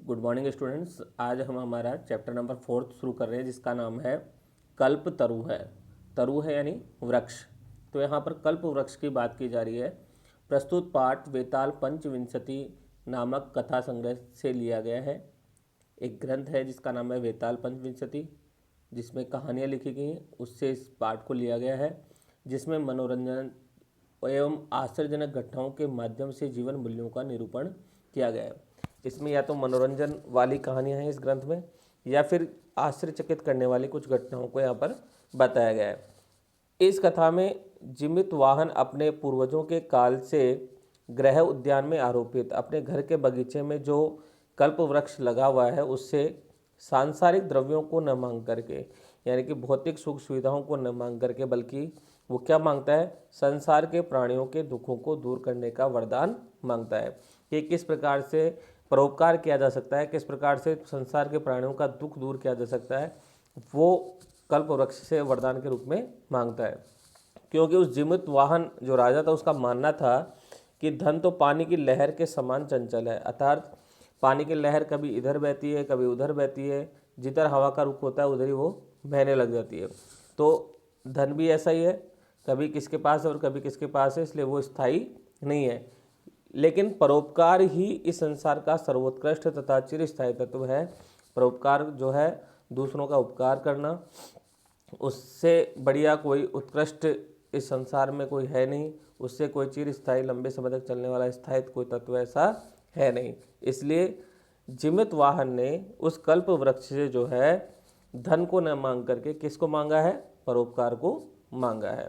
Good morning students. आज हम हमारा चैप्टर नंबर 4 शुरू कर रहे हैं जिसका नाम है कल्प तरु है। तरु है यानी वृक्ष। तो यहाँ पर कल्प वृक्ष की बात की जा रही है। प्रस्तुत पाठ वेताल पंचविंशति नामक कथा संग्रह से लिया गया है। एक ग्रंथ है जिसका नाम है वेताल पंचविंशति, जिसमें कहानियाँ लिखी गई हैं, उससे इस पाठ को लिया गया है, जिसमें मनोरंजन एवं आश्चर्यजनक घटनाओं के माध्यम से जीवन मूल्यों का निरूपण किया गया है। इसमें या तो मनोरंजन वाली कहानियां हैं इस ग्रंथ में, या फिर आश्चर्यचकित करने वाली कुछ घटनाओं को यहाँ पर बताया गया है। इस कथा में जीवित वाहन अपने पूर्वजों के काल से गृह उद्यान में आरोपित अपने घर के बगीचे में जो कल्प वृक्ष लगा हुआ है उससे सांसारिक द्रव्यों को न मांग करके, यानी कि भौतिक सुख सुविधाओं को न मांग करके, बल्कि वो क्या मांगता है, संसार के प्राणियों के दुखों को दूर करने का वरदान मांगता है कि किस प्रकार से परोपकार किया जा सकता है, किस प्रकार से संसार के प्राणियों का दुख दूर किया जा सकता है, वो कल्प वृक्ष से वरदान के रूप में मांगता है। क्योंकि उस जीवित वाहन जो राजा था उसका मानना था कि धन तो पानी की लहर के समान चंचल है, अर्थात पानी की लहर कभी इधर बहती है कभी उधर बहती है, जिधर हवा का रुख होता है उधर ही वो बहने लग जाती है। तो धन भी ऐसा ही है, कभी किसके पास है और कभी किसके पास है, इसलिए वो स्थायी नहीं है। लेकिन परोपकार ही इस संसार का सर्वोत्कृष्ट तथा चिरस्थायी तत्व है। परोपकार जो है, दूसरों का उपकार करना, उससे बढ़िया कोई उत्कृष्ट इस संसार में कोई है नहीं, उससे कोई चिरस्थायी लंबे समय तक चलने वाला स्थायित्व कोई तत्व ऐसा है नहीं। इसलिए जीवित वाहन ने उस कल्प वृक्ष से जो है धन को न मांग करके किसको मांगा है, परोपकार को मांगा है।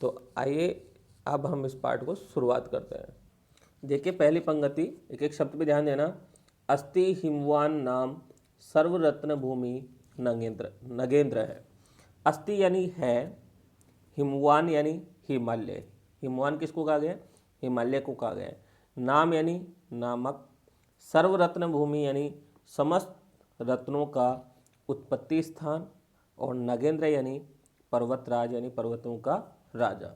तो आइए अब हम इस पाठ को शुरुआत करते हैं। देखिए पहली पंक्ति, एक एक शब्द पे ध्यान देना। अस्ति हिमवान नाम सर्वरत्न भूमि नगेंद्र। नगेंद्र है, अस्ति यानी है, हिमवान यानी हिमालय। हिमवान किसको कहा गया, हिमालय को कहा गया। नाम यानी नामक, सर्वरत्न भूमि यानी समस्त रत्नों का उत्पत्ति स्थान, और नगेंद्र यानी पर्वतराज यानी पर्वतों का राजा।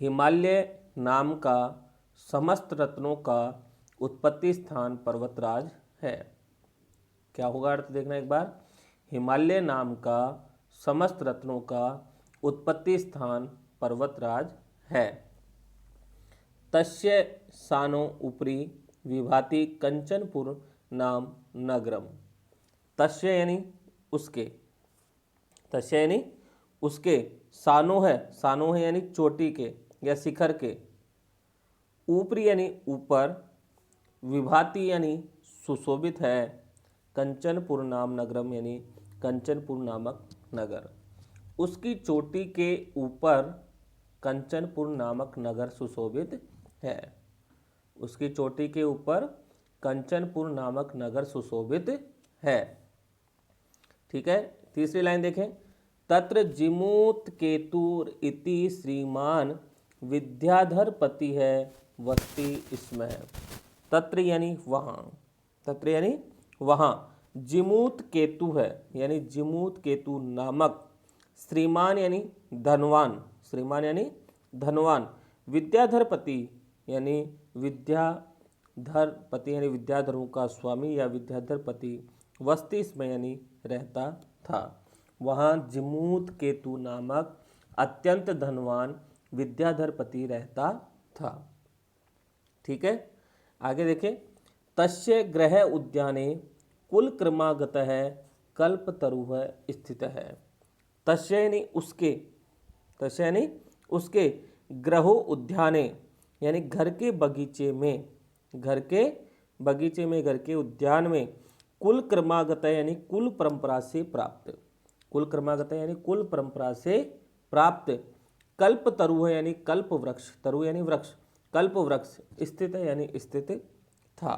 हिमालय नाम का समस्त रत्नों का उत्पत्ति स्थान पर्वतराज है। क्या होगा अर्थ देखना एक बार। हिमालय नाम का समस्त रत्नों का उत्पत्ति स्थान पर्वतराज है। तस्य सानो उपरि विभाति कंचनपुर नाम नगरम। तस्य यानी उसके, तस्य यानी उसके, सानो है, सानो है यानी चोटी के या शिखर के, ऊपरी यानी ऊपर, विभाति यानी सुशोभित है, कंचनपुर नाम नगरम यानी कंचनपुर नामक नगर। उसकी चोटी के ऊपर कंचनपुर नामक नगर सुशोभित है। उसकी चोटी के ऊपर कंचनपुर नामक नगर सुशोभित है। ठीक है, तीसरी लाइन देखें। तत्र जिमूत केतुर इति श्रीमान विद्याधरपति है वस्ति इसमें। तत्र यानी वहाँ, तत्र यानी वहाँ, जिमूत केतु है यानी जिमूत केतु नामक, श्रीमान यानी धनवान, श्रीमान यानी धनवान, विद्याधरपति यानी विद्याधरपति यानी विद्याधरों का स्वामी या विद्याधरपति, वस्ती इसमें यानी रहता था। वहाँ जिमूत केतु नामक अत्यंत धनवान विद्याधरपति रहता था। ठीक है, आगे देखें। तस्य गृह उद्याने कुल क्रमागतः कल्पतरुः स्थित है। तस्य यानी उसके, तस्य यानी उसके, गृहो उद्याने यानी घर के बगीचे में, घर के बगीचे में, घर के उद्यान में, कुल क्रमागतः यानी कुल परंपरा से प्राप्त, कुल क्रमागतः यानी कुल परंपरा से प्राप्त, कल्प तरुः यानी कल्प वृक्ष, तरु यानी वृक्ष, कल्प वृक्ष स्थित है यानी स्थित था।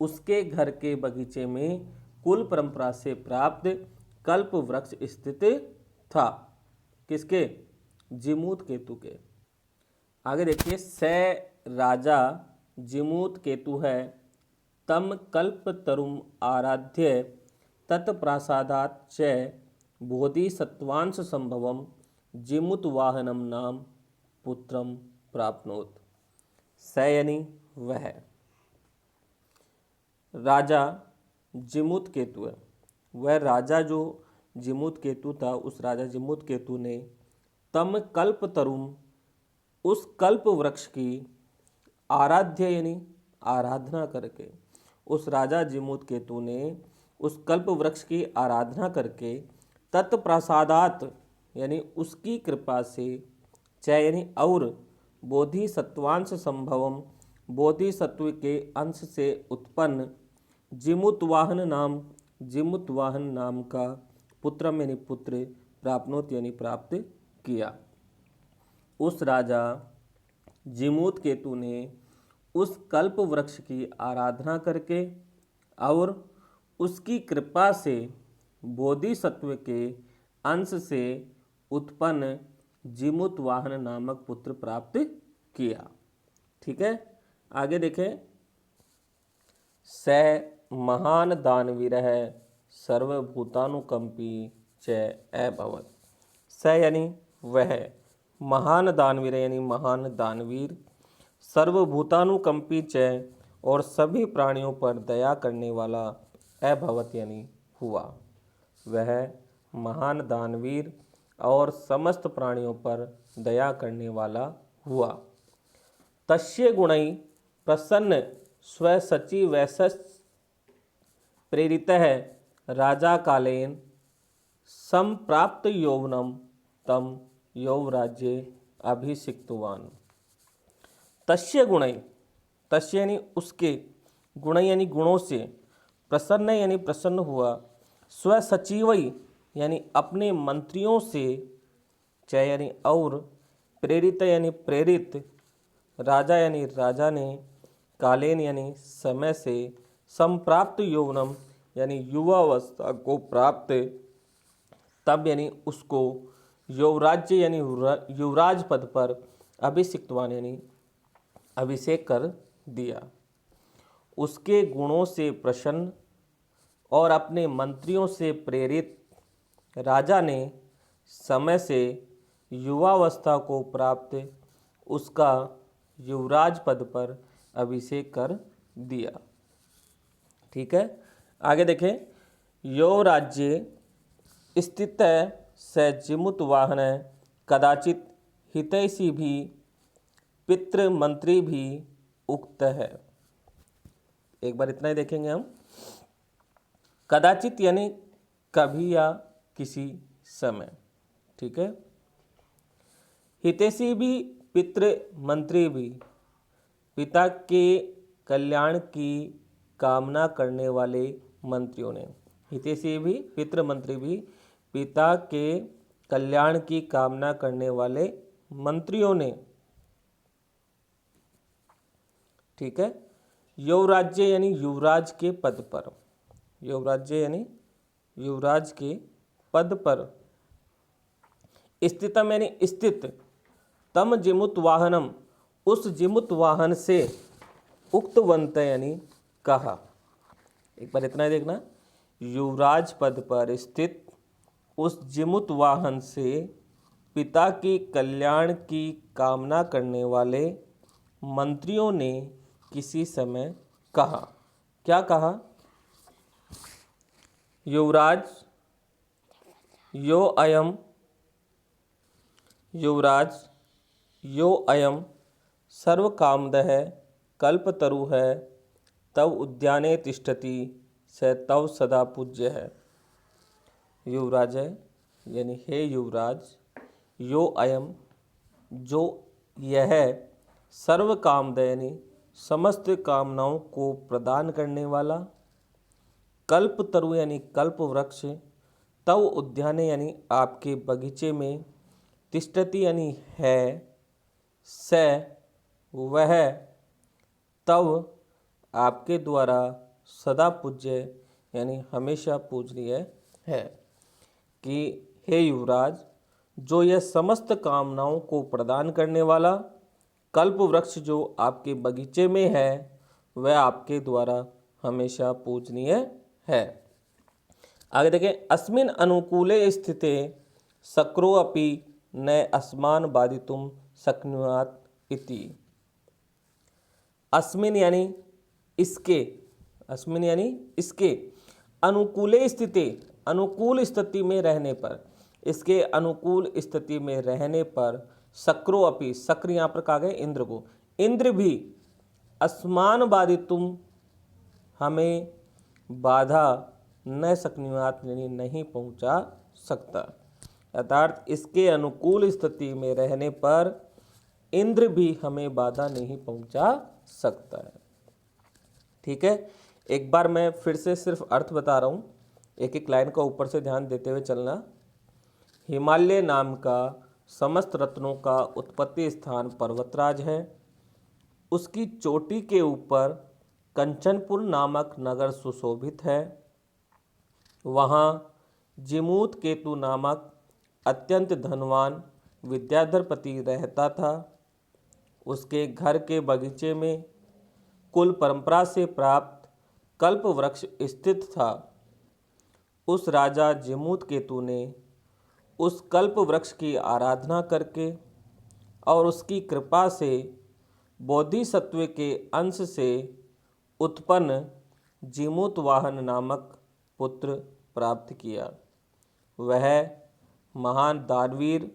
उसके घर के बगीचे में कुल परंपरा से प्राप्त कल्प वृक्ष स्थित था। किसके, जिमूत केतु के। आगे देखिए। स राजा जिमूत केतु है, तम कल्प तरुम आराध्य तत्प्रासादात् च बोधिसत्वांश संभवम जिमुत वाहनम नाम पुत्रम प्राप्नोत। स यानी वह, राजा जिमुत केतु है, वह राजा जो जिमुत केतु था, उस राजा जिमुत केतु ने तम कल्प तरुम, उस कल्प वृक्ष की आराध्य यानी आराधना करके, उस राजा जिमुत केतु ने उस कल्प वृक्ष की आराधना करके तत्प्रसादात यानी उसकी कृपा से च यानी और बोधिसत्वांश संभवम, बोधिसत्व के अंश से उत्पन्न जिमुतवाहन नाम का पुत्रम यानी पुत्र प्राप्नोत यानी प्राप्त किया। उस राजा जिमूत केतु ने उस कल्प वृक्ष की आराधना करके और उसकी कृपा से बोधिसत्व के अंश से उत्पन्न जिमुतवाहन नामक पुत्र प्राप्त किया। ठीक है, आगे देखें। स महान दानवीर है सर्वभूतानुकंपी च अभवत। स यानी वह, महान दानवीर यानी महान दानवीर, सर्वभूतानुकंपी च और सभी प्राणियों पर दया करने वाला, अभवत यानी हुआ। वह महान दानवीर और समस्त प्राणियों पर दया करने वाला हुआ। तस्य गुणै प्रसन्न स्वसचि वैसस प्रेरित है राजा कालेन संप्राप्त यौवनम तम यौवराज्य अभिषिक्तवान। तस्य गुणै, तस्य यानी उसके, गुण यानी गुणों से, प्रसन्न यानी प्रसन्न हुआ, स्वसचिवई यानी अपने मंत्रियों से, च यानी और, प्रेरित यानी प्रेरित, राजा यानी राजा ने, कालेन यानी समय से, संप्राप्त यौवनम यानी युवावस्था को प्राप्त, तब यानी उसको, यौवराज्य यानी युवराज पद पर, अभिषिक्तवान यानी अभिषेक कर दिया। उसके गुणों से प्रसन्न और अपने मंत्रियों से प्रेरित राजा ने समय से युवावस्था को प्राप्त उसका युवराज पद पर अभिषेक कर दिया। ठीक है, आगे देखें। यौवराज्य स्थित स जिमुत वाहन कदाचित हितैषी भी पितृ मंत्री भी उक्त है। एक बार इतना ही देखेंगे हम। कदाचित यानी कभी या किसी समय। ठीक है, हितैषी भी पितृ मंत्री भी, पिता के कल्याण की कामना करने वाले मंत्रियों ने। हितैषी भी पितृ मंत्री भी, पिता के कल्याण की कामना करने वाले मंत्रियों ने। ठीक है, यौवराज्य यानी युवराज के पद पर, यौवराज्य यानी युवराज के पद पर, स्थितम यानी स्थित, तम जिमुत वाहनम उस जिमुत वाहन से, उक्तवंत यानी कहा। एक बार इतना ही देखना। युवराज पद पर स्थित उस जिमुत वाहन से पिता के कल्याण की कामना करने वाले मंत्रियों ने किसी समय कहा। क्या कहा? युवराज यो अयम, युवराज यो अयम सर्वकामदः कल्पतरु है तव उद्याने तिष्ठति स तव सदा पूज्य है। युवराज है यानी हे युवराज, यो अयम जो यह, सर्व कामदः यानी समस्त कामनाओं को प्रदान करने वाला, कल्पतरु यानी कल्प वृक्ष, तव उद्याने यानी आपके बगीचे में, तिष्ठति यानी है, स वह, तव आपके द्वारा, सदा पूज्य यानी हमेशा पूजनीय है। कि हे युवराज, जो यह समस्त कामनाओं को प्रदान करने वाला कल्प वृक्ष जो आपके बगीचे में है, वह आपके द्वारा हमेशा पूजनीय है। आगे देखें। अस्मिन अनुकूले स्थिते सक्रो अपि न अस्मान बाधितुम शक्नुयात् इति। अस्मिन यानी इसके, अस्मिन यानी इसके, अनुकूल स्थिति में रहने पर, इसके अनुकूल स्थिति में रहने पर शक्रो अपि, शक्र यहाँ पर कहा गया इंद्र को, इंद्र भी अस्मान बाधितुम, हमें बाधा न शक्नुयात यानी नहीं पहुंचा सकता। अर्थात इसके अनुकूल स्थिति में रहने पर इंद्र भी हमें बाधा नहीं पहुंचा सकता है। ठीक है, एक बार मैं फिर से सिर्फ अर्थ बता रहा हूँ, एक एक लाइन का ऊपर से ध्यान देते हुए चलना। हिमालय नाम का समस्त रत्नों का उत्पत्ति स्थान पर्वतराज है। उसकी चोटी के ऊपर कंचनपुर नामक नगर सुशोभित है। वहाँ जिमूत केतु नामक अत्यंत धनवान विद्याधरपति रहता था। उसके घर के बगीचे में कुल परंपरा से प्राप्त कल्प वृक्ष स्थित था। उस राजा जिमूत केतु ने उस कल्प वृक्ष की आराधना करके और उसकी कृपा से बोधिसत्व के अंश से उत्पन्न जिमूत वाहन नामक पुत्र प्राप्त किया। वह महान दानवीर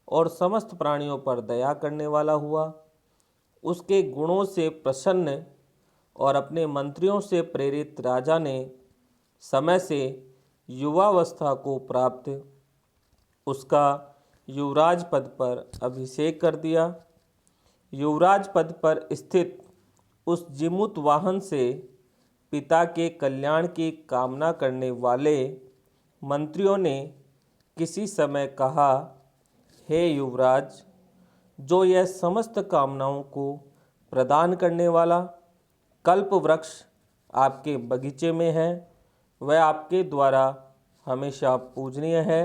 और समस्त प्राणियों पर दया करने वाला हुआ। उसके गुणों से प्रसन्न और अपने मंत्रियों से प्रेरित राजा ने समय से युवावस्था को प्राप्त उसका युवराज पद पर अभिषेक कर दिया। युवराज पद पर स्थित उस जिमूत वाहन से पिता के कल्याण की कामना करने वाले मंत्रियों ने किसी समय कहा, हे युवराज, जो यह समस्त कामनाओं को प्रदान करने वाला कल्प वृक्ष आपके बगीचे में है, वह आपके द्वारा हमेशा पूजनीय है।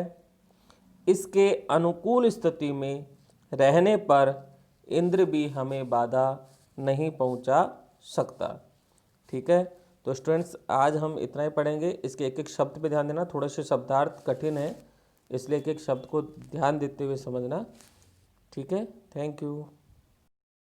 इसके अनुकूल स्थिति में रहने पर इंद्र भी हमें बाधा नहीं पहुंचा सकता। ठीक है, तो स्टूडेंट्स आज हम इतना ही पढ़ेंगे। इसके एक एक शब्द पे ध्यान देना, थोड़े से शब्दार्थ कठिन है, इसलिए एक एक शब्द को ध्यान देते हुए समझना। ठीक है, थैंक यू।